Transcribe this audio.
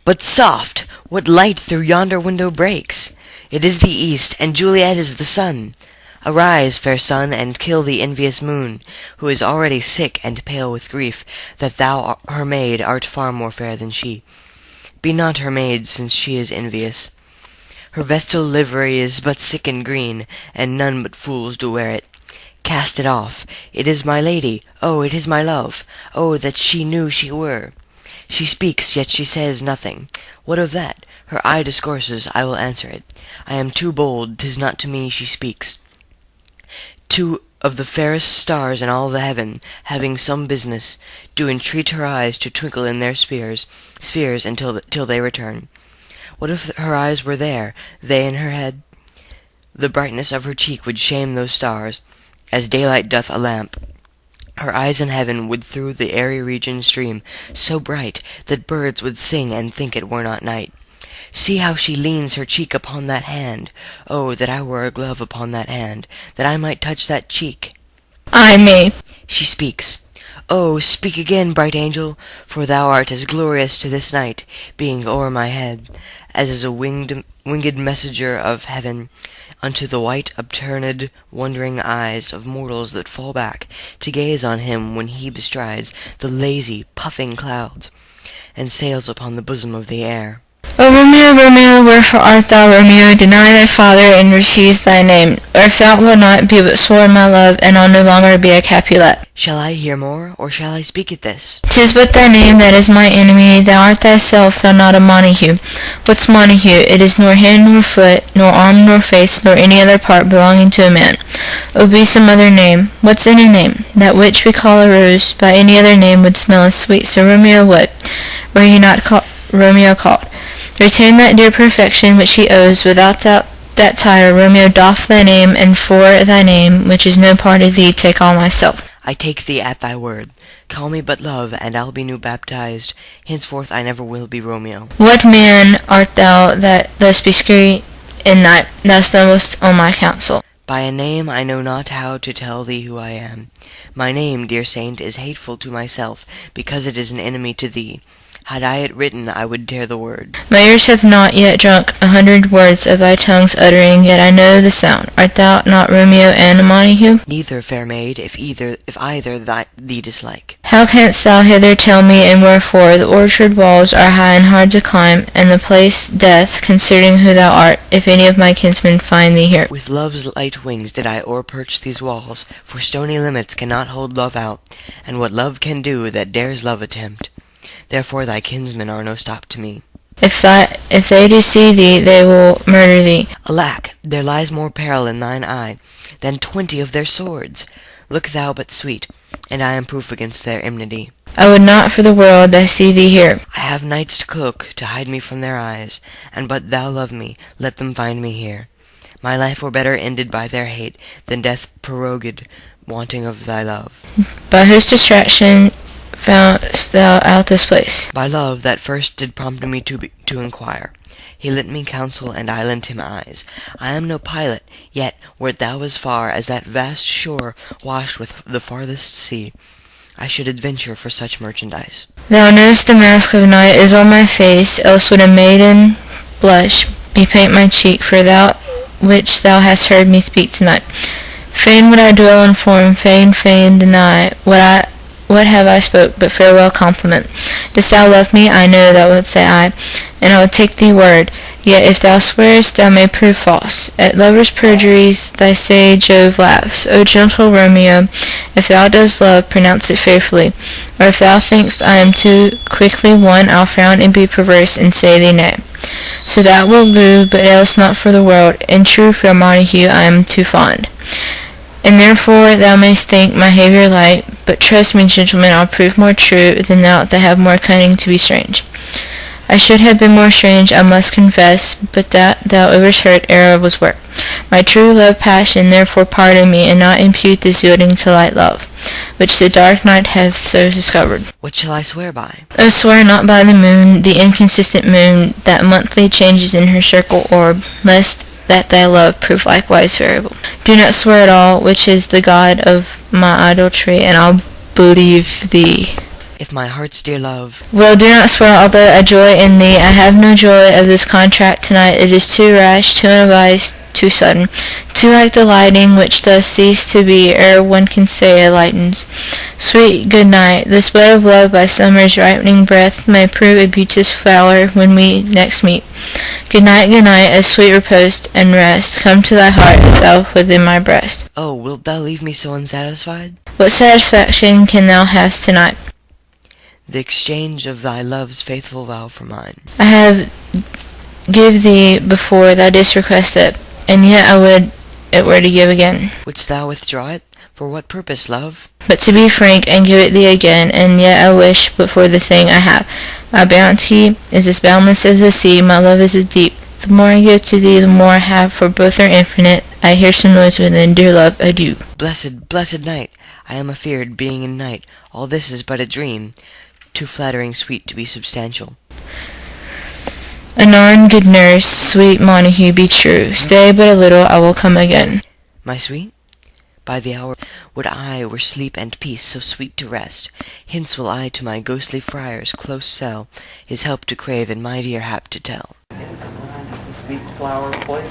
But soft! What light through yonder window breaks? It is the east, and Juliet is the sun. Arise, fair sun, and kill the envious moon, who is already sick and pale with grief, that thou her maid art far more fair than she. Be not her maid, since she is envious. Her vestal livery is but sick and green, and none but fools do wear it. Cast it off. It is my lady. Oh, it is my love. Oh, that she knew she were. She speaks, yet she says nothing. What of that? Her eye discourses, I will answer it. I am too bold, 'tis not to me she speaks. Two of the fairest stars in all the heaven, having some business, do entreat her eyes to twinkle in their spheres till they return. What if her eyes were there, they in her head? The brightness of her cheek would shame those stars, as daylight doth a lamp. Her eyes in heaven would through the airy region stream, so bright that birds would sing and think it were not night. See how she leans her cheek upon that hand. Oh, that I were a glove upon that hand, that I might touch that cheek. Ay me. She speaks. Oh, speak again, bright angel, for thou art as glorious to this night, being o'er my head, as is a winged messenger of heaven, unto the white upturned wondering eyes of mortals that fall back to gaze on him when he bestrides the lazy puffing clouds, and sails upon the bosom of the air. O Romeo, Romeo, wherefore art thou, Romeo? Deny thy father, and refuse thy name. Or if thou wilt not, be but sworn my love, and I'll no longer be a Capulet. Shall I hear more, or shall I speak at this? 'Tis but thy name that is my enemy. Thou art thyself, thou not a Montague. What's Montague? It is nor hand nor foot, nor arm nor face, nor any other part belonging to a man. O be some other name. What's in a name? That which we call a rose, by any other name would smell as sweet. So Romeo would, were he not Romeo called. Retain that dear perfection which he owes. Without that tire, Romeo, doff thy name, and for thy name, which is no part of thee, take all myself. I take thee at thy word. Call me but love, and I'll be new baptized. Henceforth I never will be Romeo. What man art thou that thus discreet in night thou stumblest on my counsel? By a name I know not how to tell thee who I am. My name, dear saint, is hateful to myself, because it is an enemy to thee. Had I it written, I would tear the word. My ears have not yet drunk 100 words of thy tongue's uttering, yet I know the sound. Art thou not Romeo and a Montague? Neither, fair maid, if either thee dislike. How canst thou hither tell me, and wherefore? The orchard walls are high and hard to climb, and the place death, considering who thou art, if any of my kinsmen find thee here. With love's light wings did I o'erperch these walls, for stony limits cannot hold love out, and what love can do, that dares love attempt. Therefore thy kinsmen are no stop to me. If they do see thee, they will murder thee. Alack, there lies more peril in thine eye than 20 of their swords. Look thou but sweet, and I am proof against their enmity. I would not for the world I see thee here. I have nights to cook, to hide me from their eyes, and but thou love me, let them find me here. My life were better ended by their hate, than death prorogued, wanting of thy love. By whose distraction foundst thou out this place? By love that first did prompt me to inquire. He lent me counsel, and I lent him eyes. I am no pilot, yet wert thou as far as that vast shore washed with the farthest sea, I should adventure for such merchandise. Thou know'st the mask of night is on my face, else would a maiden blush bepaint my cheek for that which thou hast heard me speak tonight. Fain would I dwell in form, fain deny what have I spoke, but farewell compliment. Dost thou love me? I know thou wilt say aye, and I will take thee word. Yet if thou swearest, thou may prove false. At lovers' perjuries thy sage Jove laughs. O gentle Romeo, if thou dost love, pronounce it fearfully. Or if thou think'st I am too quickly won, I'll frown and be perverse, and say thee nay. So thou wilt woo, but else not for the world. In truth, fair Montague, I am too fond. And therefore thou mayst think my behaviour light, but trust me, gentleman, I'll prove more true than thou have more cunning to be strange. I should have been more strange, I must confess, but that thou overheard ere I was ware. My true love passion, therefore pardon me, and not impute this yielding to light love, which the dark night hath so discovered. What shall I swear by? O swear not by the moon, the inconsistent moon, that monthly changes in her circle orb, lest that thy love prove likewise variable. Do not swear at all, which is the god of my idolatry, and I'll believe thee. if my heart's dear love. Well, do not swear, although I joy in thee. I have no joy of this contract tonight. It is too rash, too unadvised, too sudden, too like the lighting which does cease to be ere one can say it lightens. Sweet good night. This bud of love by summer's ripening breath may prove a beauteous flower when we next meet. Good night, a sweet repose and rest. Come to thy heart as thou within my breast. Oh, wilt thou leave me so unsatisfied? What satisfaction can thou have tonight? The exchange of thy love's faithful vow for mine. I have give thee before thou didst request it, and yet I would it were to give again. Wouldst thou withdraw it? For what purpose, love? But to be frank, and give it thee again, and yet I wish but for the thing I have. My bounty is as boundless as the sea, my love is as deep. The more I give to thee, the more I have, for both are infinite. I hear some noise within, dear love, adieu. Blessed, blessed night! I am afeard, being in night, all this is but a dream, too flattering sweet to be substantial. Anon, good nurse, sweet Montague, be true. Stay but a little, I will come again. My sweet? By the hour would I were sleep and peace so sweet to rest. Hence will I to my ghostly friar's close cell his help to crave and my dear hap to tell. Sweet flower place.